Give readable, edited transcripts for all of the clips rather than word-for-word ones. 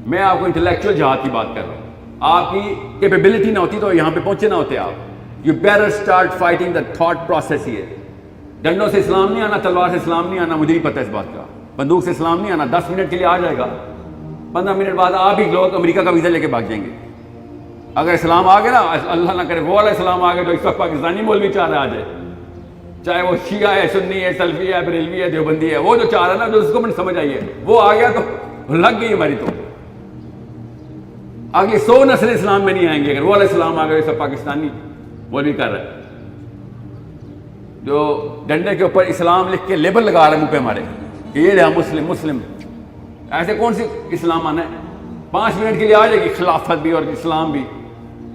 میں آپ کو انٹلیکچوئل جہاد کی بات کر رہا ہوں. آپ کی کیپیبلٹی نہ ہوتی تو یہاں پہ پہنچے نہ ہوتے آپ. You better start fighting the thought process. یہ ڈنڈوں سے اسلام نہیں آنا, تلوار سے اسلام نہیں آنا, مجھے بھی پتہ ہے اس بات کا. بندوق سے اسلام نہیں آنا. 10 منٹ کے لیے آ جائے گا, 15 منٹ بعد آپ ہی لوگ امریکہ کا ویزا لے کے بھاگ جائیں گے. اگر اسلام آ گیا نا, اللہ نہ کرے وہ والا اسلام آ گیا جو اس وقت پاکستانی مولوی چاہ رہا ہے آ جائے, چاہے وہ شیعہ ہے, سنی ہے, سلفی ہے, بریلوی ہے, دیوبندی ہے, وہ جو چاہ رہا ہے نا, جو اس کو میں سمجھ آئی ہے, وہ آ گیا تو لگ گئی ہماری. تو اگلی 100 نسل اسلام میں نہیں آئیں گے اگر وہ والا اسلام آ گیا سب پاکستانی مولوی کر رہا ہے, جو ڈنڈے کے اوپر اسلام لکھ کے لیبل لگا رہا ہے منہ پہ ہمارے کہ یہ رہا مسلم مسلم. ایسے کون سی اسلام آنا ہے؟ 5 منٹ کے لیے آ جائے گی خلافت بھی اور اسلام بھی.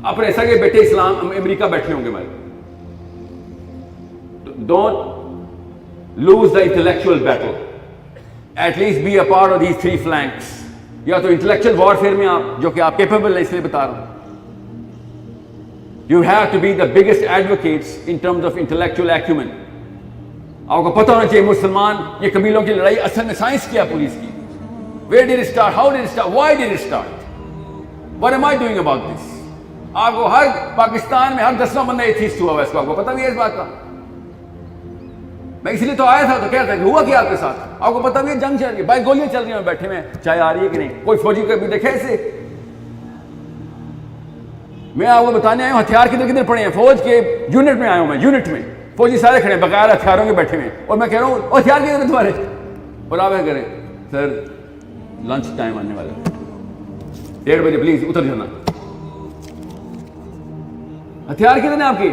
اپنے سگے بیٹے اسلام امریکہ بیٹھے ہوں گے ہمارے. Don't lose the intellectual battle, at least be a part of these 3 flanks. یا تو انٹلیکچوئل وارفیئر میں آپ, جو کہ آپ کیپیبل ہیں, اس لیے بتا رہا ہوں. You have to be the biggest advocates in terms of intellectual acumen. آپ کو پتہ ہونا چاہیے مسلمان یہ قبیلوں کی لڑائی اصل میں سائنس کیا پولیس کی. Where did it start? How did it start? Why did it start? What am I doing about this? آپ کو ہر پاکستان میں ہر 10واں بندہ ایتھیسٹ ہوا ہے, اس کو آپ کو پتہ بھی ہے اس بات کا. میں اس لیے تو آیا تھا تو کہہ رہا تھا ہوا کیا آپ کے ساتھ. آپ کو پتہ بھی ہے جنگ چل رہی ہے, بھائی گولیاں چل رہی ہیں, بیٹھے میں چائے آ رہی ہے کہ نہیں, کوئی فوجی کو بھی دیکھے اسے. میں آپ کو بتانے آیا ہوں ہتھیار کدھر کدھر پڑے ہیں. فوج کے یونٹ میں آیا ہوں میں, یونٹ میں فوجی سارے کھڑے ہیں بغیر ہتھیاروں کے بیٹھے ہوئے ہیں, اور میں کہہ رہا ہوں ہتھیار کدھر ہیں تمہارے, اور آپ کیا کریں سر لنچ ٹائم آنے والا ہے 1:30 بجے پلیز اتر جانا. ہتھیار کدھر ہیں آپ کی؟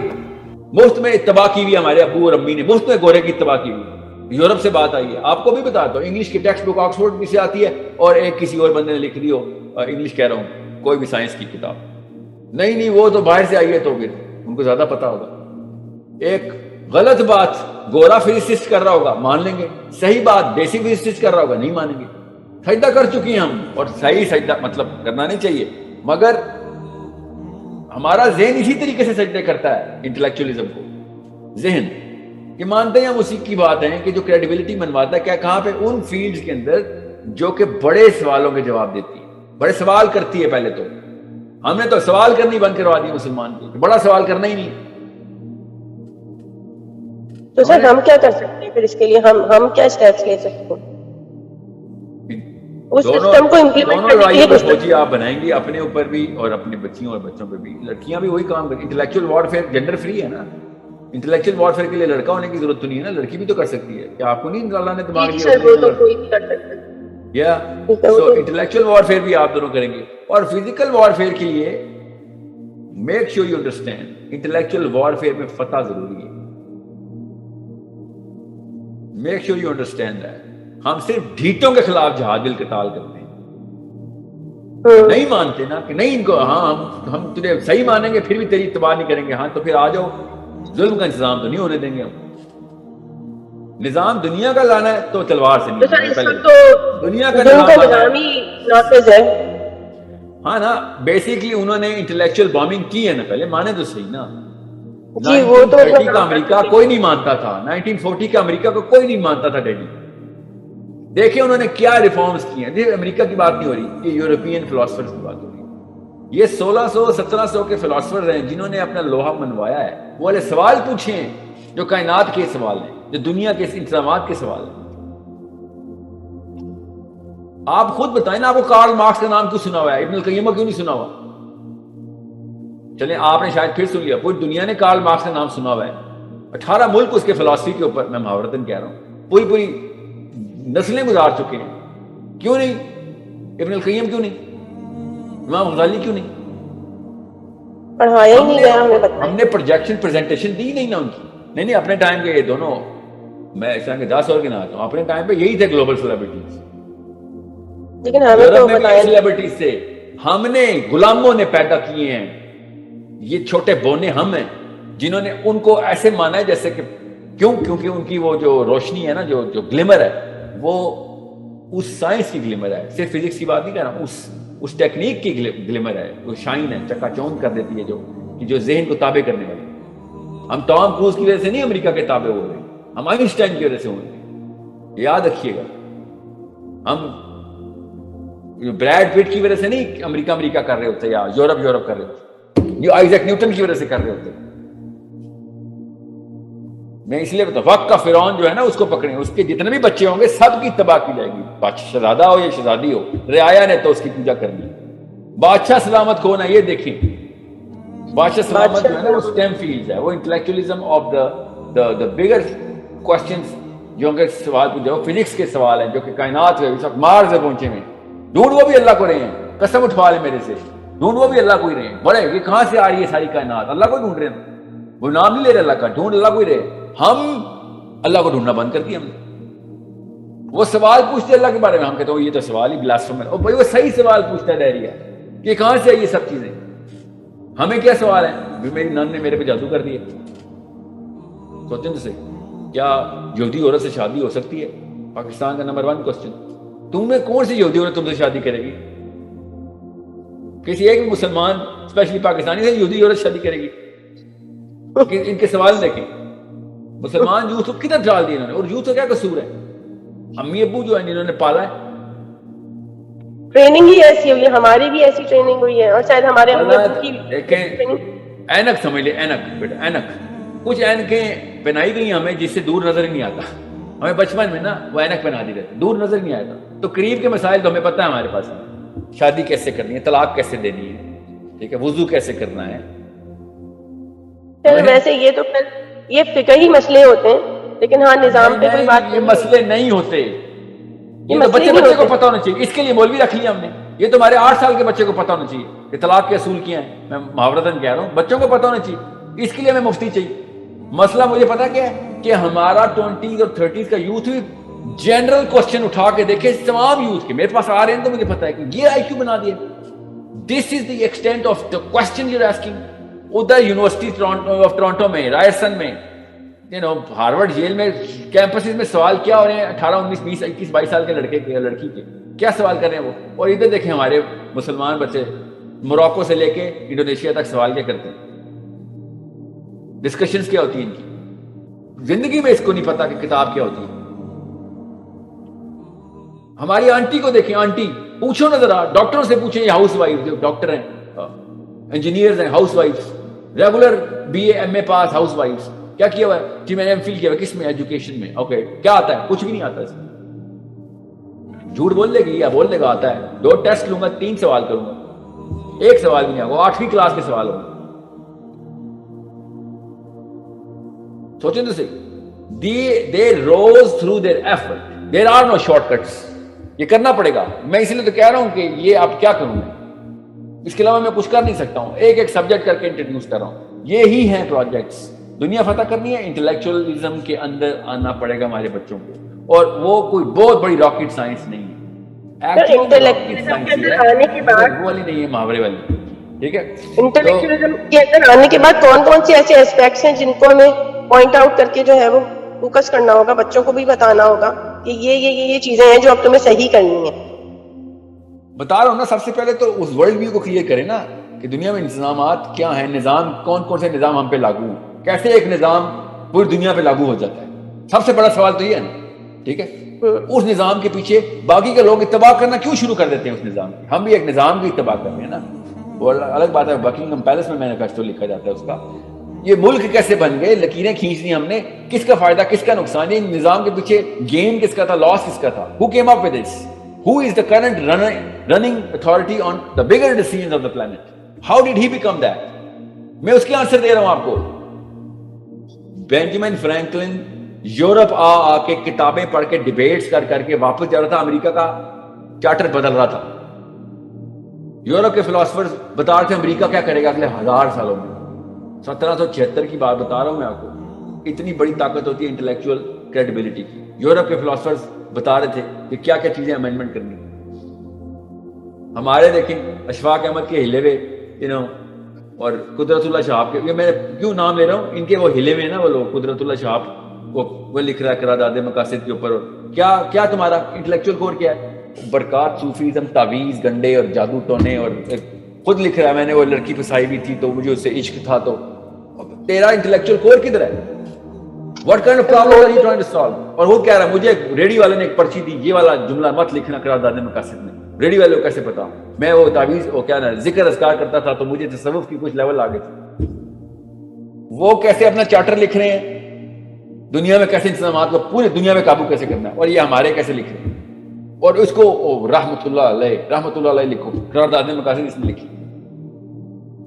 مفت میں اتباع کی ہوئی ہمارے ابو اور امی نے, مفت میں گورے کی اتباع کی ہوئی. یورپ سے بات آئی ہے, آپ کو بھی بتاتا ہوں. انگلش کی ٹیکسٹ بک آکسفورڈ سے آتی ہے, اور ایک کسی اور بندے نے لکھ دی ہو, انگلش کہہ رہا ہوں, کوئی بھی سائنس کی کتاب. نہیں وہ تو باہر سے آئی ہے, تو پھر ان کو زیادہ پتا ہوگا. ایک غلط بات گورا فزسسٹ کر رہا ہوگا, مان لیں گے. صحیح بات دیسی فزسسٹ کر رہا ہوگا, نہیں مانیں گے. سجدہ کر چکی ہیں ہم, اور صحیح سجدہ مطلب کرنا نہیں چاہیے, مگر ہمارا ذہن اسی طریقے سے سجدے کرتا ہے انٹلیکچولیزم کو. ذہن کہ مانتے ہیں ہم اسی کی بات ہے کہ جو کریڈیبلٹی منواتا ہے, کیا کہاں پہ ان فیلڈز کے اندر جو کہ بڑے سوالوں کے جواب دیتی ہے, بڑے سوال کرتی ہے. پہلے تو ہم نے تو سوال کرنی بند کروا دی مسلمان کی, بڑا سوال کرنا ہی نہیں. تو سر ہم کیا کر سکتے ہیں پھر اس کے لیے, ہم کیا اسٹیپس لے سکتے ہیں اس سسٹم کو امپلیمنٹ کرنے کے لیے؟ فوجی آپ بنائیں گے اپنے اوپر بھی اور اپنے بچیوں اور بچوں پہ بھی. لڑکیاں بھی وہی کام کریں. انٹلیکچوئل وارفیئر جینڈر فری ہے نا. انٹلیکچوئل وارفیئر کے لیے لڑکا ہونے کی ضرورت تو نہیں ہے نا, لڑکی بھی تو کر سکتی ہے. کیا آپ کو نہیں اللہ نے دماغ دیا؟ یا سو انٹلیکچوئل وارفیئر بھی آپ دونوں کریں گے. اور فزیکل وارفیئر کے لیے make sure you understand, intellectual warfare میں فتح ضروری ہے. Make sure you understand that. ہم صرف ڈھیٹوں کے خلاف جہاد القتال کرتے ہیں, نہیں مانتے نا کہ نہیں ان کو, ہاں ہم تجھے صحیح مانیں گے پھر بھی تیری اتباع نہیں کریں گے. ہاں تو پھر آ جاؤ, ظلم کا انتظام تو نہیں ہونے دیں گے ہم. نظام دنیا کا لانا ہے تو تلوار سے نہیں, پہلے دنیا کا نظام ہی نافذ ہے. ہاں نا, بیسیکلی انہوں نے انٹلیکچوئل بامبنگ کی ہے نا, پہلے مانے تو صحیح نا. 1930 کا امریکہ کوئی نہیں مانتا تھا, 1940 کا امریکہ کو کوئی نہیں مانتا تھا. ڈیڈی دیکھیں انہوں نے کیا ریفارمز کیے ہیں. دیکھیں امریکہ کی بات نہیں ہو رہی, یہ یورپین فلاسفرز کی بات ہو رہی ہے. یہ 1600-1700 کے فلاسفر ہیں جنہوں نے اپنا لوہا منوایا ہے. وہ والے سوال پوچھے ہیں جو کائنات کے سوال ہیں, جو دنیا کے انتظامات کے سوال ہیں. آپ خود بتائیں نا, آپ کو کارل مارکس کا نام کیوں سنا ہوا ہے, ابن القیم کیوں نہیں سنا ہوا؟ چلیں آپ نے شاید پھر سن لیا, پوری دنیا نے کارل مارکس کا نام سنا ہوا ہے. 18 ملک اس کے فلسفی کے اوپر, میں محاورتاً کہہ رہا ہوں, پوری نسلیں گزار چکے ہیں. کیوں نہیں ابن القیم, کیوں نہیں امام غزالی, کیوں نہیں پڑھایا ہی نہیں گیا؟ ہم نے پریزنٹیشن دی نہیں نا ان کی. نہیں اپنے ٹائم کے یہ دونوں, میں اس طرح کے 10 اور گناتا ہوں, اپنے ٹائم پہ یہی تھے گلوبل سیلیبریٹیز. لیکن ہمیں تو بتایا سیلیبریٹیز سے ہم نے غلاموں نے پیدا کیے ہیں. یہ چھوٹے بونے ہم ہیں جنہوں نے ان کو ایسے مانا ہے جیسے کہ کیونکہ ان کی وہ جو روشنی ہے نا, جو گلیمر ہے, وہ اس سائنس کی گلیمر ہے. صرف فزکس کی بات نہیں کر رہا ہوں, اس ٹیکنیک کی گلیمر ہے, وہ شائن ہے, چکا چوند کر دیتی ہے, جو ذہن کو تابع کرنے والی. ہم ٹام کروز کی وجہ سے نہیں امریکہ کے تابع ہو رہے, ہم آئنسٹائن کی وجہ سے ہو رہے ہیں. یاد رکھیے گا, ہم بریڈ پٹ کی وجہ سے نہیں امریکہ کر رہے ہوتے یا یورپ کر رہے ہوتے, یہ آئزیک نیوٹن کی وجہ سے کر رہے ہوتے. میں اس لیے بتا وقت کا فرعون جو ہے نا اس کو پکڑیں, اس کے جتنے بھی بچے ہوں گے سب کی تباہ کی جائے گی, شہزادہ ہو یا شہزادی ہو, رعایا نے تو اس کی پوجا کرنی. بادشاہ سلامت کون ہے یہ دیکھیں, بادشاہ سلامت جو ہے نا وہ اسٹیم فیلڈ ہے, وہ intellectualism of the bigger questions جو کہ سوال پوچھے وہ فزکس کے سوال ہیں جو کہ کائنات ہے اس وقت مارس سے پہنچے ہوئے, ڈھونڈ وہ بھی اللہ کو رہے ہیں, قسم اٹھوا لیں میرے سے, ڈھونڈ وہ بھی اللہ کو ہی رہے ہیں. بڑے یہ کہاں سے آ رہی ہے ساری کائنات, اللہ کو ڈھونڈ رہے ہیں, وہ نام نہیں لے رہے اللہ کا, ڈھونڈ اللہ کو ہی رہے. ہم اللہ کو ڈھونڈنا بند کر دیا ہم نے. وہ سوال پوچھتے اللہ کے بارے میں, ہم کہتے ہیں یہ تو سوال ہی بلاسفیمس ہے. بھائی وہ صحیح سوال پوچھتا ہے ڈائریا کہ کہاں سے آئی یہ سب چیزیں, ہمیں کیا سوال ہے. میری نان نے میرے پہ جادو کر دیا. سوچیں سے کیا یہودی عورت سے شادی ہو سکتی ہے؟ پاکستان کا نمبر 1 کوسچن. تم میں کون سی یہودی عورت تم سے شادی کرے گی؟ کسی ایک بھی مسلمان اسپیشلی پاکستانی سے یہودی عورت شادی کرے گی؟ ان کے سوال دیکھیں. مسلمان یوتھ کو کدھر ڈال دیا انہوں نے, اور یوتھ کا کیا قصور ہے؟ امی ابو جو ہیں انہوں نے پالا ہے, ٹریننگ ہی ایسی ہوئی ہے, ہماری بھی ایسی ٹریننگ ہوئی ہے, اور شاید ہمارے امی ابو کی دیکھیں. اینک سمجھ لیں, اینک بیٹا اینک, کچھ اینکیں پہنائی گئی ہمیں جس سے دور نظر ہی نہیں آتا. ہمیں بچپن میں نا وہ اینک پہنا دی رہتے, دور نظر نہیں آتا. تو قریب کے مسائل تو ہمیں پتہ ہے ہمارے پاس, شادی کیسے کرنی ہے, طلاق کیسے دینی ہے, ٹھیک ہے, وضو کیسے کرنا ہے. ویسے یہ تو پھر یہ فقہی مسئلے ہوتے ہیں, لیکن ہاں نظام پہ کوئی بات یہ مسئلے نہیں ہوتے, یہ تو بچے کو پتہ ہونا چاہیے. اس کے لیے مولوی رکھ لیا ہم نے, یہ تو ہمارے 8 سال کے بچے کو پتہ ہونا چاہیے کہ طلاق کے اصول کیا ہیں. میں محاورتاً کہہ رہا ہوں, بچوں کو پتہ ہونا چاہیے. اس کے لیے ہمیں مفتی چاہیے. مسئلہ مجھے پتا کیا ہے کہ ہمارا 20s اور 30s کا یوتھ بھی جنرل کوسچن اٹھا کے دیکھے تمام یوتھ کے, میرے پاس آ رہے ہیں تو مجھے پتا ہے کہ یہ آئی کیو بنا دیا. This is the extent of the question you are asking. ادھر یونیورسٹی آف ٹورانٹو میں, رائرسن میں, ہارورڈ ییل میں کیمپسز میں سوال کیا ہو رہے ہیں 18 19 20 21 22 سال کے لڑکے کے لڑکی کے, کیا سوال کر رہے ہیں وہ. اور ادھر دیکھیں ہمارے مسلمان بچے موراکو سے لے کے انڈونیشیا تک سوال کیا کرتے ہیں, ڈسکشنز کیا ہوتی ہیں ان کی. زندگی میں اس کو نہیں پتا کہ کتاب کیا ہوتی ہے. ہماری آنٹی کو دیکھیں, آنٹی پوچھو نا ذرا, ڈاکٹروں سے پوچھیں, یہ ہاؤس وائف جو ڈاکٹر ہیں, انجینئرز ہیں, house wives, regular B A M A pass house wives. کیا کیا ہوا ہے جی میں نے ایم فل کیا ہوا, کس میں, ایجوکیشن میں. اوکے کیا آتا ہے؟ کچھ بھی نہیں آتا. اس میں جھوٹ بول لے گی یا بول لے گا آتا ہے. 2 ٹیسٹ لوں گا, 3 سوال کروں گا, 1 سوال بھی نہیں آگا. 8ویں کلاس کے سوال ہوگا. سوچیں تو صحیح. they rose through their effort. there are no shortcuts. یہ کرنا پڑے گا. میں اس لیے تو کہہ رہا ہوں کہ یہ اب کیا کروں میں, اس کے علاوہ میں کچھ کر نہیں سکتا ہوں. ایک سبجیکٹ کر کے انٹروڈیوس کر رہا ہوں. یہی ہیں پروجیکٹس. دنیا فتح کرنی ہے, انٹلیکچوئلزم کے اندر آنا پڑے گا ہمارے بچوں کو, اور وہ کوئی بہت بڑی راکٹ سائنس نہیں ہے. انٹلیکچوئلزم کے اندر آنے کے بعد وہ والی نہیں ہے, محاورے والی. ٹھیک ہے, انٹلیکچوئلزم کے اندر آنے کے بعد کون کون سے ایسے ایسپیکٹس ہیں جن کو ہمیں پوائنٹ آؤٹ کر کے جو ہے وہ فوکس کرنا ہوگا, بچوں کو بھی بتانا ہوگا کہ یہ چیزیں ہیں جو اب تمہیں صحیح کرنی ہیں. بتا رہا ہوں نا, سب سے پہلے تو اس ورلڈ ویو کو کلیئر کریں نا کہ دنیا میں انتظامات کیا ہیں, نظام کون کون سے نظام ہم پہ لاگو ہیں, کیسے ایک نظام پوری دنیا پہ لاگو ہو جاتا ہے. سب سے بڑا سوال تو یہ ہے نا. ٹھیک ہے, اس نظام کے پیچھے باقی کے لوگ اتباع کرنا کیوں شروع کر دیتے ہیں اس نظام کی. ہم بھی ایک نظام کی اتباع کر رہے ہیں نا, وہ الگ بات ہے. بکنگھم پیلس میں مینیفیسٹو لکھا جاتا ہے اس کا, یہ ملک کیسے بن گئے, لکیریں کھینچ لی ہم نے, کس کا فائدہ کس کا نقصان, یہ نظام کے پیچھے گین کس کا تھا, لاس کس کا تھا. Who came up with this? Who is the current running authority on the bigger decisions of the planet? How did he become that? میں اس کے آنسر دے رہا ہوں آپ کو. بینجامن فرینکلن یورپ آ کے کتابیں پڑھ کے ڈیبیٹس کر کے واپس جا رہا تھا, امریکہ کا چارٹر بدل رہا تھا. یورپ کے فلاسفرز بتا رہے تھے امریکہ کیا کرے گا اگلے 1000 سالوں میں. 1776 کی بات بتا رہا ہوں میں آپ کو. اتنی بڑی طاقت ہوتی ہے انٹلیکچوئل کریڈیبلٹی کی. یورپ کے فلاسفرز بتا رہے تھے کہ کیا کیا چیزیں امینڈمنٹ کرنی. ہمارے دیکھیں اشفاق احمد کے ہلے ہوئے اور قدرت اللہ شہاب کے, میں کیوں نام لے رہا ہوں, ان کے وہ ہلے ہوئے نا وہ لوگ. قدرت اللہ شہاب وہ لکھ رہا ہے قرارداد مقاصد کے اوپر. کیا تمہارا انٹلیکچوئل کور کیا ہے؟ برکات, صوفیزم, تعویذ, گنڈے اور جادو ٹونے. اور خود لکھ رہا ہے میں نے وہ لڑکی پسائی بھی تھی تو مجھے اس سے عشق تھا. تو تیرا انٹلیکچوئل کور کدھر ہے؟ What kind of problem are you trying to solve? اور وہ کہہ رہا ہے مجھے ریڈیو والے نے ایک پرچی دی, یہ والا جملہ مت لکھنا قرارداد مقاصد میں. ریڈیو والے کو کیسے پتا؟ میں وہ تعویذ وہ کیا نا ذکر اذکار کرتا تھا تو مجھے تصوف کی کچھ لیول آ گئے تھے. وہ کیسے اپنا چارٹر لکھ رہے ہیں دنیا میں, کیسے انتظامات کو پوری دنیا میں قابو کیسے کرنا ہے, اور یہ ہمارے کیسے لکھ رہے ہیں, اور اس کو رحمت اللہ علیہ لکھو, قرارداد مقاصد اس نے لکھی.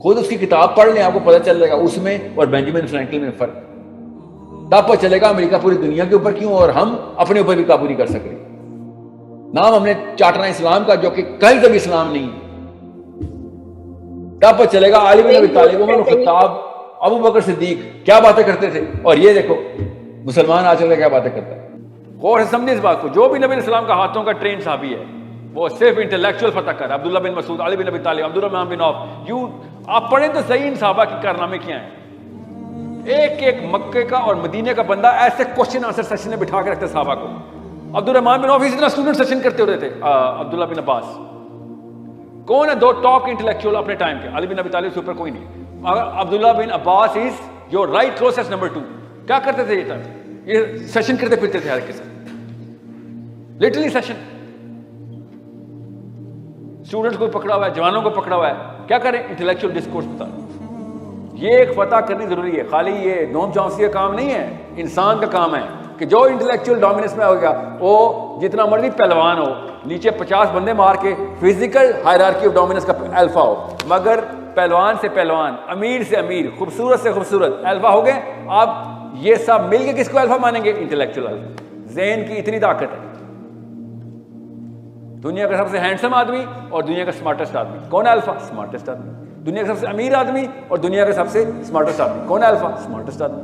خود اس کی کتاب پڑھ لیں, آپ کو پتہ چل جائے گا اس میں اور بینجامن فرینکلن میں فرق. تب پتہ چلے گا امریکہ پوری دنیا کے اوپر کیوں اور ہم اپنے اوپر بھی قابو نہیں کر سکتے. نام ہم نے چاٹنا اسلام کا جو کہ کل کبھی اسلام نہیں. تب پتہ چلے گا علی بن ابی طالب, عمر بن خطاب, ابو بکر صدیق کیا باتیں کرتے تھے, اور یہ دیکھو مسلمان آج کل کیا باتیں کرتا ہے. غور سے سمجھے اس بات کو. جو بھی نبی علیہ السلام کا ہاتھوں کا ٹرین صحابی ہے وہ صرف انٹلیکچوئل فتح کر, عبداللہ بن مسعود, علی بن ابی طالب, عبد الرحمن بن عوف. آپ پڑھیں تو صحیح ان صحابہ کی کارنامے کیا ہیں. ایک ایک مکے کا اور مدینے کا بندہ ایسے کوشچن آنسر سیشن میں بٹھا کے رکھتے صحابہ کو. عبد الرحمن بن عوف اتنا اسٹوڈنٹ سیشن کرتے ہوتے تھے. عبداللہ بن عباس کون ہے دو ٹاپ انٹلیکچوئل اپنے ٹائم کے؟ علی بن ابی طالب سے اوپر کوئی نہیں. Abdullah bin Abbas is your right closest number 2. کیا کرتے تھے یہ سیشن کرتے پھرتے تھے ہر کسی, لٹرلی سیشن. اسٹوڈنٹس کو پکڑا ہوا ہے, جوانوں کو پکڑا ہوا ہے, کیا کریں انٹلیکچوئل ڈسکورس بتا. یہ ایک فتح کرنی ضروری ہے. خالی یہ نوم چانسی کا کام نہیں ہے, انسان کا کام ہے کہ جو انٹلیکچوئل ڈومیننس میں ہو گیا وہ جتنا مرضی پہلوان ہو, نیچے 50 بندے مار کے فزیکل ہائرارکی آف ڈومیننس کا الفا ہو, مگر پہلوان سے پہلوان, امیر سے امیر, خوبصورت سے خوبصورت الفا ہو گئے. آپ یہ سب مل کے کس کو الفا مانیں گے؟ Intellectual alpha. ذہن کی اتنی طاقت ہے. دنیا کا سب سے ہینڈسم آدمی اور دنیا کا اسمارٹسٹ آدمی کون ہے؟ الفا, اسمارٹسٹ آدمی. دنیا کا سب سے امیر آدمی اور دنیا کا سب سے اسمارٹسٹ آدمی کون ہے؟ الفا, اسمارٹسٹ آدمی.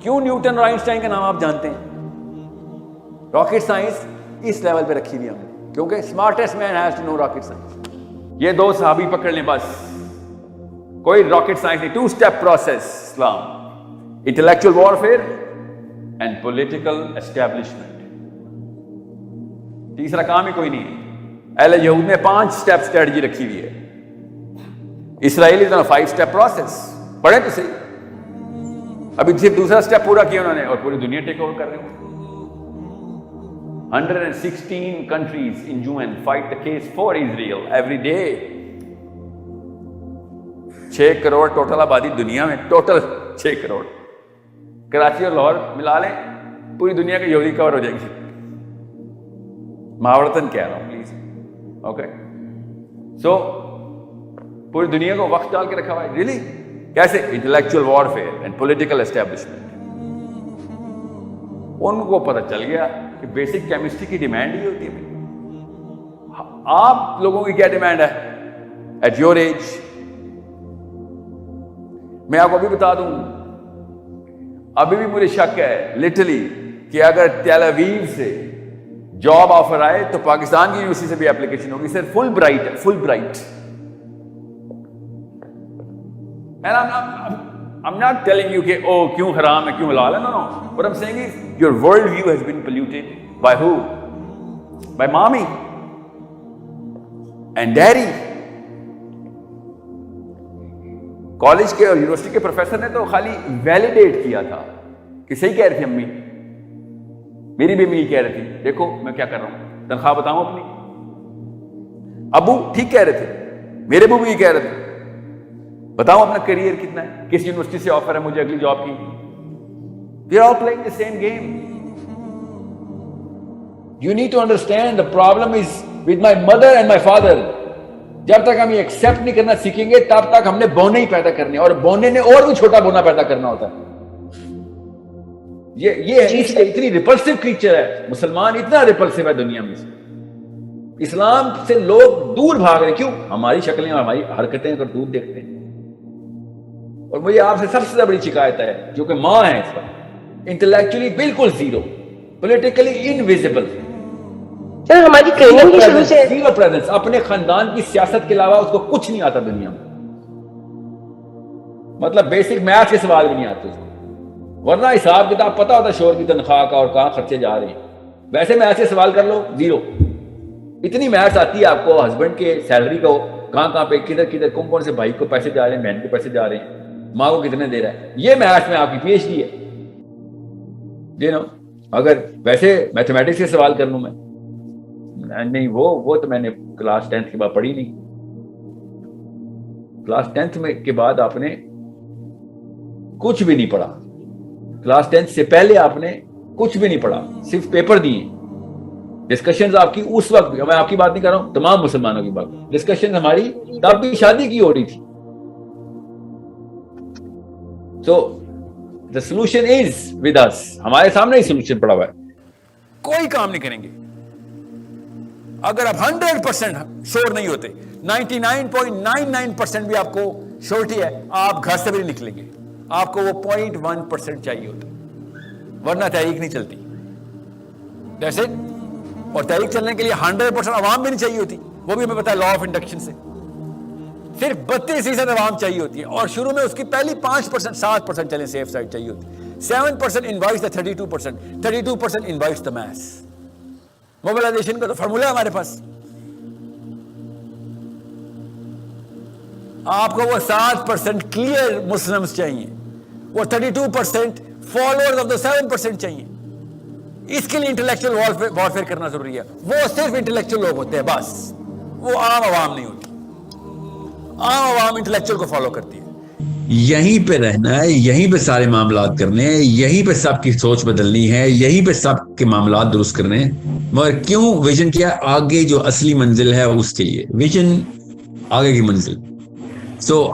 کیوں نیوٹن اور آئنسٹائن کا نام آپ جانتے ہیں؟ راکٹ سائنس اس لیول پہ رکھی ہوئی ہم نے, کیونکہ smartest man has to know rocket science. یہ دو صحابی پکڑ لیں بس, کوئی راکٹ سائنس نہیں. 2 step process Islam, intellectual warfare and political establishment. تیسرا کام ہی کوئی نہیں ہے. اہل یہود نے 5 اسٹیپ اسٹریٹجی رکھی ہوئی ہے. اسرائیلی 5 اسٹیپ پروسیس. پڑھیں تو صحیح. ابھی صرف دوسرا اسٹیپ پورا کیا انہوں نے اور پوری دنیا ٹیک اوور کر رہے ہیں. 116 countries in UN fight the case for Israel every day. 6 crore total آبادی دنیا میں, ٹوٹل 6 کروڑ. کراچی اور لاہور ملا لیں پوری دنیا کے یہودی کور ہو جائیں گے. محاورتاً کہہ رہا ہوں پلیز. اوکے, سو پوری دنیا کو وقت ڈال کے رکھا ہوا ہے. ریلی کیسے؟ Intellectual warfare and political establishment. ان کو پتہ چل گیا کہ بیسک کیمسٹری کی ڈیمانڈ ہی ہوتی ہے. آپ لوگوں کی کیا ڈیمانڈ ہے ایٹ یور ایج؟ میں آپ کو ابھی بتا دوں, ابھی بھی مجھے شک ہے لٹرلی کہ اگر تیل اویو سے جاب آفر آئے تو پاکستان کی یونیورسٹی سے بھی اپلیکیشن ہوگی. سر فل برائٹ ہے, فل bright. I'm not telling you کہ کیوں حرام ہے کیوں حلال ہے. No. What I'm saying is your world view has been polluted by who? By mommy and daddy. College کے اور یونیورسٹی کے پروفیسر نے تو خالی ویلیڈیٹ کیا تھا کہ صحیح کہہ رہی تھی امی, میری بھی امی کہہ رہی تھی دیکھو میں کیا کر رہا ہوں, تنخواہ بتاؤں اپنی. ابو ٹھیک کہہ رہے تھے, میرے ابو بھی کہہ رہے تھے بتاؤ اپنا کیریئر کتنا ہے, کس یونیورسٹی سے آفر ہے مجھے اگلی جاب کی. We are all playing the same game. You need to understand the problem is with my mother and my father. جب تک ہم یہ ایکسپٹ نہیں کرنا سیکھیں گے تب تک ہم نے بونے ہی پیدا کرنے, اور بونے نے اور بھی چھوٹا بونا پیدا کرنا ہوتا ہے. یہ اتنی ریپلسو کریچر ہے مسلمان, اتنا ریپلسو ہے دنیا میں. اسلام سے لوگ دور بھاگ رہے. کیوں؟ ہماری شکلیں اور ہماری حرکتیں اگر دور دیکھتے ہیں. اور مجھے آپ سے سب سے بڑی شکایت ہے جو کہ ماں ہے اس وقت, انٹلیکچولی بالکل زیرو, پولیٹیکلی انویزیبل. سر ہماری ٹریننگ کی شروع سے زیرو پریزنس, اپنے خاندان کی سیاست کے علاوہ اس کو کچھ نہیں آتا دنیا میں. مطلب بیسک میتھ کے سوال بھی نہیں آتے اس کو, ورنہ حساب کتاب پتا ہوتا شور کی تنخواہ کا اور کہاں خرچے جا رہے ہیں. ویسے میتھ سے سوال کر لو, زیرو. اتنی میتھ آتی ہے آپ کو ہسبینڈ کے سیلری کو, کہاں پہ کدھر کون سے بھائی کو پیسے جا رہے ہیں, بہن کو پیسے جا رہے ہیں, ماں کو کتنے دے رہا ہے. یہ میتھ میں آپ کی پی ایچ ڈی ہے. اگر ویسے میتھمیٹکس سے سوال کر لوں میں, نہیں وہ تو میں نے کلاس 10th کے بعد پڑھی نہیں. کلاس 10th میں کے بعد آپ نے کچھ بھی نہیں پڑھا. کلاس 10th سے پہلے آپ نے کچھ بھی نہیں پڑھا, صرف پیپر دیے. ڈسکشنز آپ کی اس وقت, میں آپ کی بات نہیں کر رہا ہوں, تمام مسلمانوں کی بات, ڈسکشن ہماری تب بھی شادی کی ہو رہی تھی. So the solution is with us. ہمارے سامنے ہی سولوشن پڑا ہوا ہے. کوئی کام نہیں کریں گے اگر آپ 100% شور نہیں ہوتے. 99.99% بھی آپ کو شورٹی ہے, آپ گھر سے بھی نہیں نکلیں گے. آپ کو وہ 0.1% چاہیے ہوتا, ورنہ تحریک نہیں چلتی. That's it. اور تحریک چلنے کے لیے 100% عوام بھی نہیں چاہیے ہوتی. وہ بھی ہمیں پتا ہے لا آف انڈکشن سے. صرف 32% عوام چاہیے ہوتی ہے, اور شروع میں اس کی پہلی 5% 7% چلیں سیف سائڈ چاہیے ہوتی ہے. 7% invites the 32%. 32% invites the mass. Mobilisation کا تو فارمولہ ہے ہمارے پاس. آپ کو وہ 7% کلیئر مسلمز چاہیے, وہ 32% فالوورز آف دا 7% چاہیے. اس کے لیے انٹلیکچوئل وارفیئر کرنا ضروری ہے. وہ صرف انٹلیکچوئل لوگ ہوتے ہیں بس, وہ عام عوام نہیں ہوتی. عام عوام انٹلیکچوئل کو فالو کرتی ہے. یہیں پہ رہنا ہے, یہیں پہ سارے معاملات کرنے ہیں, یہیں پہ سب کی سوچ بدلنی ہے, یہیں پہ سب کے معاملات درست کرنے ہیں. مگر کیوں ویژن کیا آگے جو اصلی منزل ہے اس کے لیے ویژن آگے کی منزل. سو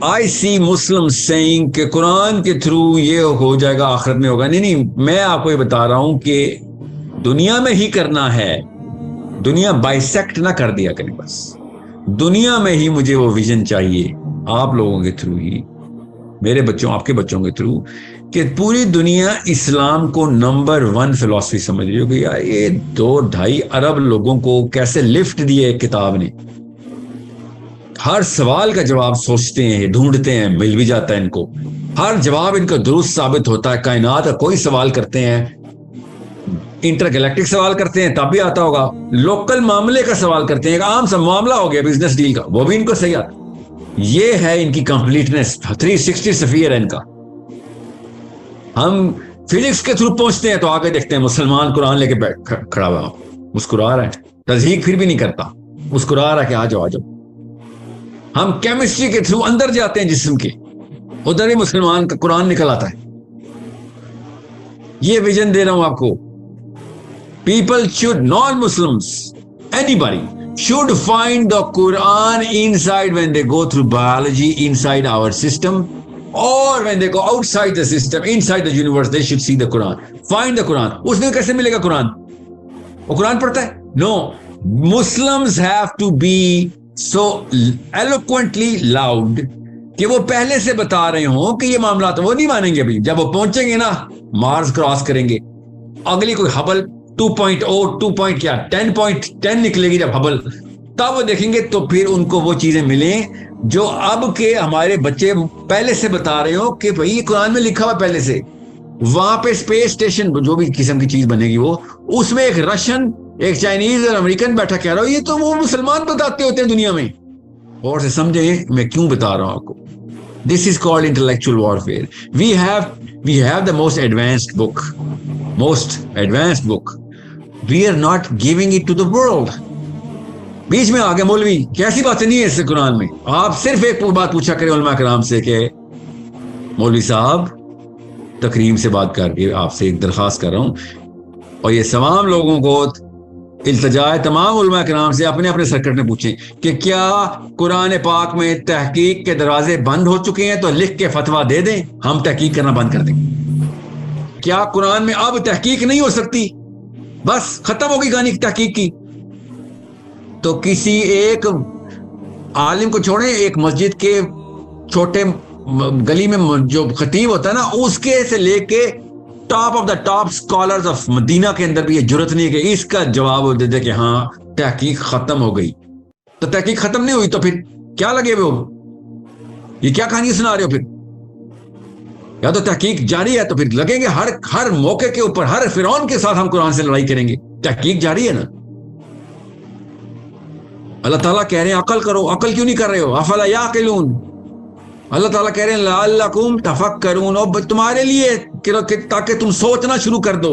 I see Muslims saying کہ قرآن کے تھرو یہ ہو جائے گا, آخرت میں ہوگا. نہیں, میں آپ کو یہ بتا رہا ہوں کہ دنیا میں ہی کرنا ہے. دنیا بائیسیکٹ نہ کر دیا کریں, بس دنیا میں ہی مجھے وہ ویژن چاہیے آپ لوگوں کے تھرو ہی, میرے بچوں آپ کے بچوں کے تھرو, کہ پوری دنیا اسلام کو نمبر 1 فلسفی سمجھ رہی ہو. کہ یار یہ 2-2.5 ارب لوگوں کو کیسے لفٹ دیے ایک کتاب نے. ہر سوال کا جواب سوچتے ہیں, ڈھونڈتے ہیں, مل بھی جاتا ہے ان کو. ہر جواب ان کا درست ثابت ہوتا ہے. کائنات کا کوئی سوال کرتے ہیں, انٹر گلیکٹک سوال کرتے ہیں تب بھی آتا ہوگا. لوکل معاملے کا سوال کرتے ہیں, ایک عام سا معاملہ ہو گیا بزنس ڈیل کا, وہ بھی ان کو صحیح آتا. یہ ہے ان کی کمپلیٹنس. 360 سفیر ہے ان کا. ہم فزکس کے تھرو پہنچتے ہیں تو آگے دیکھتے ہیں مسلمان قرآن لے کے کھڑا ہوا, مسکرا رہا ہے, تصدیق پھر بھی نہیں کرتا, مسکرا رہا ہے کہ آ جاؤ. ہم کیمسٹری کے تھرو اندر جاتے ہیں جسم کے, ادھر ہی مسلمان کا قرآن نکل آتا ہے. یہ ویژن دے رہا ہوں آپ کو. People should, non-Muslims, anybody should find the Quran inside when they go through biology, inside our system, or when they go outside the system, inside the universe, they should see the Quran. Find the Quran. اس میں کیسے ملے گا قرآن؟ وہ قرآن پڑھتا ہے؟ No. Muslims have to be so eloquently loud کہ وہ پہلے سے بتا رہے ہوں کہ یہ معاملات وہ نہیں مانیں گے. ابھی جب وہ پہنچیں گے نا, مارس کراس کریں گے, اگلی کوئی ہبل 10.10 نکلے گی جب ہبل, تب وہ دیکھیں گے تو پھر ان کو وہ چیزیں ملیں جو اب کے ہمارے بچے پہلے سے بتا رہے ہو کہ بھئی یہ قرآن میں لکھا ہوا پہلے سے. وہاں پہ اسپیس اسٹیشن جو بھی قسم کی چیز بنے گی, وہ اس میں ایک رشین, ایک چائنیز اور امریکن بیٹھا کہہ رہا ہو یہ تو وہ مسلمان بتاتے ہوتے ہیں دنیا میں. اور سے سمجھیں میں کیوں بتا رہا ہوں آپ کو. This is called intellectual warfare. We have the most advanced book. We are not giving it to the world. بیچ میں آگے مولوی کیسی باتیں نہیں ہے اس قرآن میں. آپ صرف ایک بات پوچھا کریں علماء کرام سے کہ مولوی صاحب تکریم سے بات کر کے آپ سے ایک درخواست کر رہا ہوں, اور یہ تمام لوگوں کو التجا ہے, تمام علماء کرام سے اپنے اپنے سرکٹ میں پوچھیں کہ کیا قرآن پاک میں تحقیق کے دروازے بند ہو چکے ہیں تو لکھ کے فتویٰ دے دیں, ہم تحقیق کرنا بند کر دیں. کیا قرآن میں اب تحقیق نہیں ہو سکتی, بس ختم ہو گئی کہانی تحقیق کی؟ تو کسی ایک عالم کو چھوڑیں, ایک مسجد کے چھوٹے گلی میں جو خطیب ہوتا ہے نا, اس کے سے لے کے top of the top scholars of Madina کے اندر بھی یہ جرت نہیں کہ اس کا جواب دے دے کہ ہاں تحقیق ختم ہو گئی. تو تحقیق ختم نہیں ہوئی تو پھر کیا لگے وہ, یہ کیا کہانی سنا رہے ہو؟ پھر یا تو تحقیق جاری ہے تو پھر لگیں گے ہر موقع کے اوپر, ہر فرعون کے ساتھ ہم قرآن سے لڑائی کریں گے. تحقیق جاری ہے نا. اللہ تعالیٰ کہہ رہے ہیں عقل کرو, عقل کیوں نہیں کر رہے ہو؟ افلا یعقلون. اللہ تعالیٰ کہہ رہے ہیں لعلکم تفکرون, اور تمہارے لیے تاکہ تم سوچنا شروع کر دو.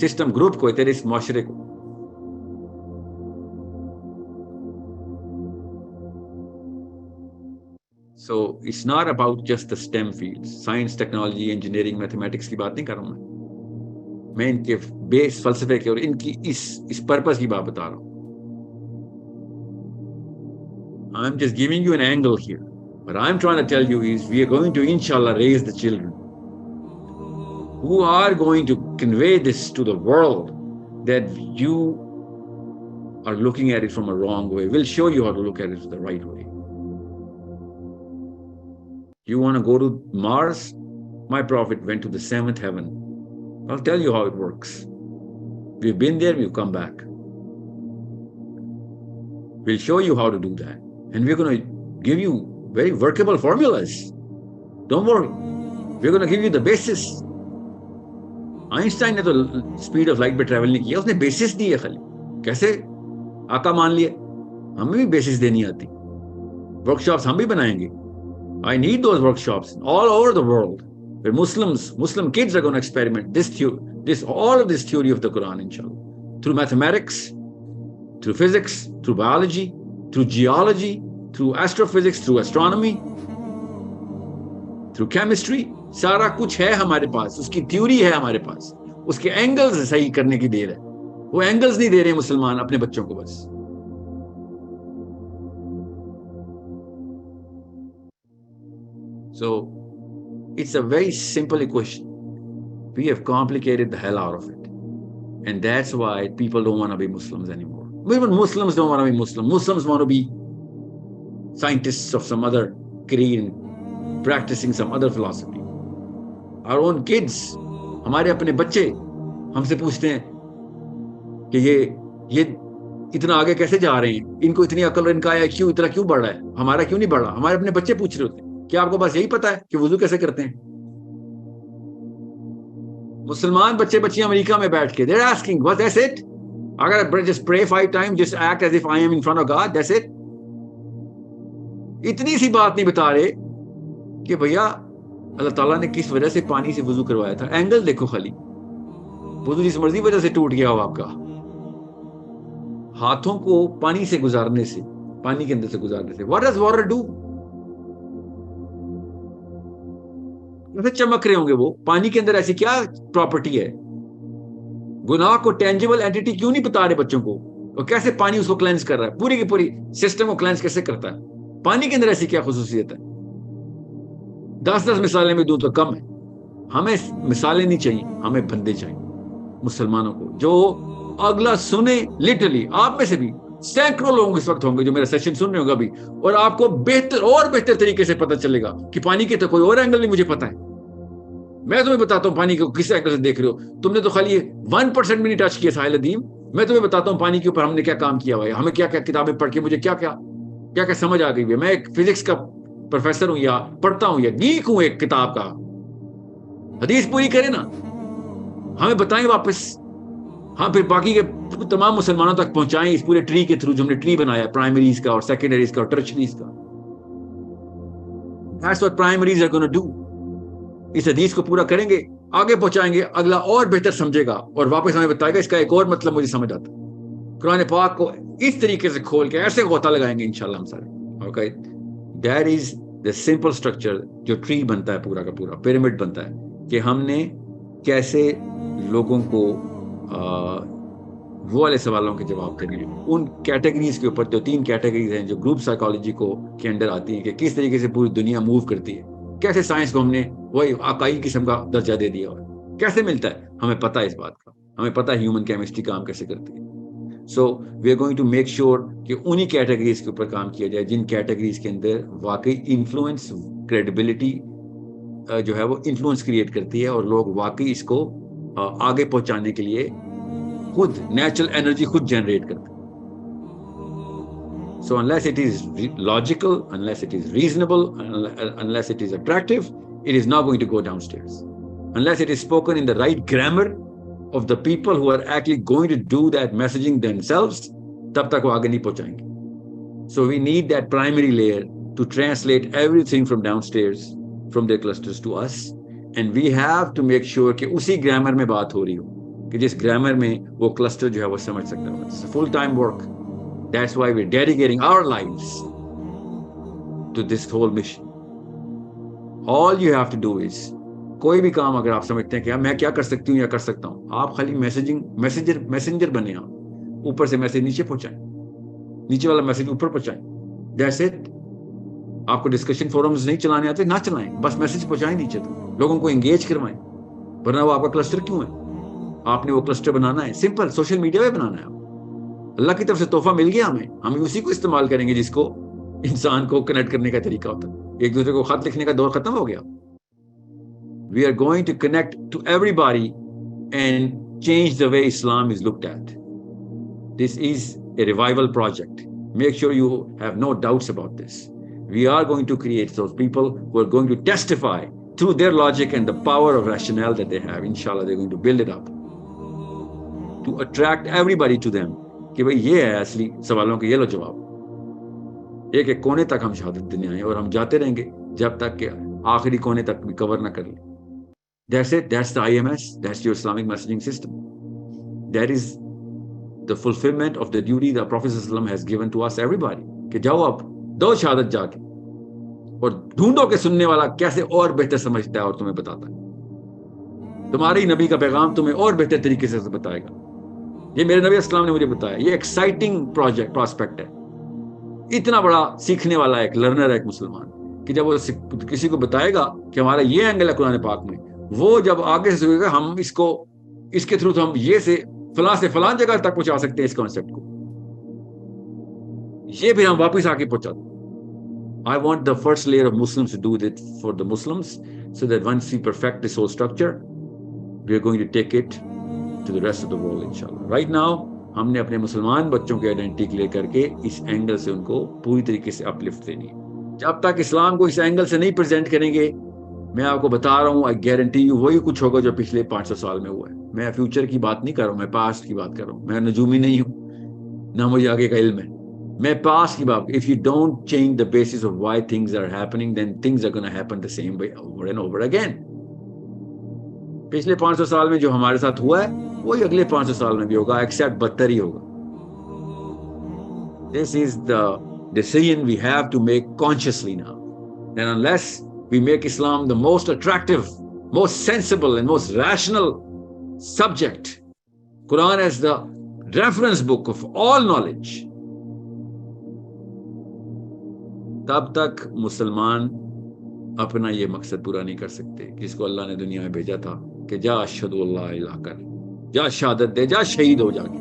سسٹم گروپ کو، تیرے اس معاشرے کو. So it's not about just the STEM fields, science, technology, engineering, mathematics کی بات نہیں کر رہا ہوں میں ان کے بیس فلسفے کے اور ان کی اس پرپس کی بات بتا رہا ہوں. I'm just giving you an angle here. What I'm trying to tell you is we are going to inshallah raise the children who are going to convey this to the world that you are looking at it from a wrong way. We'll show you how to look at it the right way. You want to go to Mars? My prophet went to the 7th heaven. I'll tell you how it works. We've been there, we've come back. We'll show you how to do that. And we're going to give you very workable formulas. Don't worry. We're going to give you the basis. Einstein نے تو speed of light پہ travel نہیں کیا، اس نے basis دی ہے خالی. کیسے آقا مان لیے؟ ہمیں بھی basis دینی آتی. Workshops ہم بھی بنائیں گے. I need those workshops all over the world where Muslim kids are going to experiment all of this theory of the Quran, inshallah, through mathematics, through physics, through biology, through geology, through astrophysics, through astronomy, through chemistry. سارا کچھ ہے ہمارے پاس، اس کی theory ہے ہمارے پاس، اس کے angles صحیح کرنے کی دیر ہے. وہ اینگلز نہیں دے رہے مسلمان اپنے بچوں کو بس. So it's a very simple equation. We have complicated the hell out of it. And that's why people don't want to be Muslims anymore. Even Muslims don't want to be Muslim. Muslims want to be scientists of some other creed and practicing some other philosophy. Our own kids, ہمارے اپنے بچے ہم سے پوچھتے ہیں کہ یہ اتنا آگے کیسے جا رہے ہیں، ان کو اتنی عقل، ان کا آیا کیوں اتنا کیوں بڑھ رہا ہے، ہمارا کیوں نہیں بڑھ رہا. ہمارے اپنے بچے پوچھ رہے ہوتے ہیں کیا آپ کو بس یہی پتا ہے کہ وضو کیسے کرتے ہیں؟ مسلمان بچے بچیاں امریکہ میں بیٹھ کے they're asking what, that's it. اگر just pray 5 times, just act as if I am in front of God, that's it. اتنی سی بات نہیں بتا رہے کہ بھیا اللہ تعالیٰ نے کس وجہ سے پانی سے وضو کروایا تھا. اینگل دیکھو خالی. وضو جس مرضی وجہ سے ٹوٹ گیا ہو آپ کا، ہاتھوں کو پانی سے گزارنے سے، پانی کے اندر سے گزارنے سے. what does water do؟ کیسے چمک رہے ہوں گے وہ؟ پانی کے اندر ایسی کیا پراپرٹی ہے؟ گناہ کو ٹینجیبل اینٹیٹی کیوں نہیں بتا رہے بچوں کو؟ اور کیسے پانی اس کو کلینز کر رہا ہے، پوری کی پوری سسٹم کو کلینز کیسے کرتا ہے؟ پانی کے اندر ایسی کیا خصوصیت ہے؟ 10 مثالیں میں دوں تو کم ہے. ہمیں مثالیں نہیں چاہیے، ہمیں بندے چاہیے مسلمانوں کو جو اگلا سنے. لٹرلی آپ میں سے بھی سینکڑوں لوگ اس وقت ہوں گے جو میرا سیشن سن رہے ہوں گے ابھی، اور آپ کو بہتر طریقے سے پتہ چلے گا کہ پانی کے تو کوئی اور اینگل نہیں مجھے پتا ہے. میں تمہیں بتاتا ہوں پانی کو کس اینگل سے دیکھ رہے ہو. تم نے تو خالی 1% بھی نہیں ٹچ کیا ساحل ادیم. میں تمہیں بتاتا ہوں پانی کے اوپر ہم نے کیا کام کیا ہوا ہے، ہمیں کیا کیا کتابیں پڑھ کے مجھے کیا کیا سمجھ آ گئی ہے. میں ایک فزکس کا پروفیسر ہوں یا پڑھتا ہوں یا گیک ہوں ایک کتاب کا. حدیث پوری کرے نا، ہمیں بتائیں واپس. ہاں پھر باقی کے تمام مسلمانوں تک پہنچائیں اس پورے ٹری کے تھرو جو ہم نے ٹری بنایا، پرائمریز کا اور سیکنڈریز کا اور ٹرچریز کا. That's what primaries are going to do. اس حدیث کو پورا کریں گے، آگے پہنچائیں گے، اگلا اور بہتر سمجھے گا اور واپس ہمیں بتائے گا اس کا ایک اور مطلب مجھے سمجھ آتا. قرآن پاک کو اس طریقے سے کھول کے ایسے غوطہ لگائیں گے انشاءاللہ ہم سارے. Okay, that is the simple structure جو ٹری بنتا ہے پورا کا پورا، پیرامڈ بنتا ہے کہ ہم نے کیسے لوگوں کو وہ والے سوالوں کے جواب دینے ہیں. ان کیٹیگریز کے اوپر جو 3 کیٹیگریز ہیں جو گروپ سائیکالوجی کو کے انڈر آتی ہیں کہ کس طریقے سے پوری دنیا موو کرتی ہے، کیسے سائنس کو ہم نے وہی عقائی قسم کا درجہ دے دیا ہوا ہے، کیسے ملتا ہے ہمیں پتہ ہے اس بات کا، ہمیں پتہ ہے ہیومن کیمسٹری کام کیسے کرتی ہے. So we are going to make sure کہ انہی کیٹیگریز کے اوپر کام کیا جائے جن کیٹیگریز کے اندر واقعی انفلوئنس، کریڈیبلٹی جو ہے وہ انفلوئنس کریٹ کرتی ہے اور لوگ واقعی اس کو آگے پہنچانے کے لیے خود نیچرل انرجی خود جنریٹ کرتے ہیں. So unless it is logical, unless it is reasonable, unless it is attractive, it is not going to go downstairs. Unless it is spoken in the right grammar of the people who are actually going to do that messaging themselves, tab tak wo aage nahi pahunchayenge. So we need that primary layer to translate everything from downstairs, from their clusters to us. And we have to make sure کہ اسی grammar میں بات ہو رہی ہو کہ جس grammar میں وہ cluster جو ہے وہ سمجھ سکتا ہو. Full time work. That's why we dedicating our lives to this whole mission. All you have to do is, کوئی بھی کام اگر آپ سمجھتے ہیں کہ میں کیا کر سکتی ہوں یا کر سکتا ہوں, آپ خالی میسنجر بنے, آپ اوپر سے میسج نیچے پہنچائیں, نیچے والا میسج اوپر پہنچائیں. That's it. آپ کو ڈسکشن فورمز نہیں چلانے آتے, نہ چلائیں, بس میسج پہنچائیں نیچے تک, لوگوں کو انگیج کروائیں. ورنہ وہ آپ کا کلسٹر کیوں ہے؟ آپ نے وہ کلسٹر بنانا ہے, سمپل سوشل میڈیا پہ بنانا ہے. اللہ کی طرف سے تحفہ مل گیا ہمیں, ہم اسی کو استعمال کریں گے جس کو انسان کو کنیکٹ کرنے کا طریقہ ہوتا ہے. ایک دوسرے کو خط لکھنے کا دور ختم ہو گیا. We are going to connect to everybody and change the way Islam is looked at. This is a revival project. Make sure you have no doubts about this. We are going to create those people who are going to testify through their logic and the power of rationale that they have. Inshallah, they're going to build it up to attract everybody to them. کہ بھئی یہ ہے اصلی سوالوں کے, یہ لو جواب. ایک ایک کونے تک ہم شہادت دینے آئے, اور ہم جاتے رہیں گے جب تک کہ آخری کونے تک بھی کور نہ کر لیں. That's it. That's the IMS. That's your Islamic messaging system. That is the fulfillment of the duty the Prophet ﷺ has given to us, everybody. کہ جاؤ آپ دو شہادت جا کے, اور ڈھونڈو کہ سننے والا کیسے اور بہتر سمجھتا ہے اور تمہیں بتاتا ہے. تمہارے نبی کا پیغام تمہیں اور بہتر طریقے سے بتائے گا. یہ میرے نبی اسلام نے مجھے بتایا. یہ ایکسائٹنگ پراسپیکٹ ہے. اتنا بڑا سیکھنے والا ایک لرنر ہے ایک مسلمان, کہ جب وہ کسی کو بتائے گا کہ ہمارا یہ اینگل ہے قرآن پاک میں, وہ جب آگے سے سوچے گا ہم اس کے تھرو تو ہم یہ سے فلاں جگہ تک پہنچا سکتے ہیں اس کانسیپٹ کو, یہ پھر ہم واپس آ کے پہنچا دیں. I want the first layer of Muslims to do that for the Muslims, so that once we perfect this whole structure, we are going to take it to the rest of the world, inshallah. Right now, ہم نے اپنے مسلمان بچوں کی identity clear کر کے اس angle سے ان کو پوری طریقے سے اپلفٹ دینی ہے. جب تک اسلام کو اس اینگل سے نہیں پریزنٹ کریں گے, میں آپ کو بتا رہا ہوں, I guarantee you, وہی کچھ ہوگا جو پچھلے 500 سال میں ہوا ہے. میں فیوچر کی بات نہیں کر رہا ہوں, میں پاسٹ کی بات کر رہا ہوں. میں نجومی نہیں ہوں, نہ مجھے آگے کا علم ہے. میں پاسٹ کی بات. If you don't change the basis of why things are happening, then things are going to happen the same way over and over again. پچھلے 500 سال میں جو ہمارے ساتھ ہوا ہے وہی اگلے 500 سال میں بھی ہوگا, ایکسیپٹ بدتر ہی ہوگا. This is the decision we have to make consciously now. And unless we make Islam the most attractive, most sensible and most rational subject, Quran as the reference book of all knowledge, تب تک مسلمان اپنا یہ مقصد پورا نہیں کر سکتے جس کو اللہ نے دنیا میں بھیجا تھا کہ جا اشہد اللہ الہ کر, جا شہادت دے, جا شہید ہو جا کے.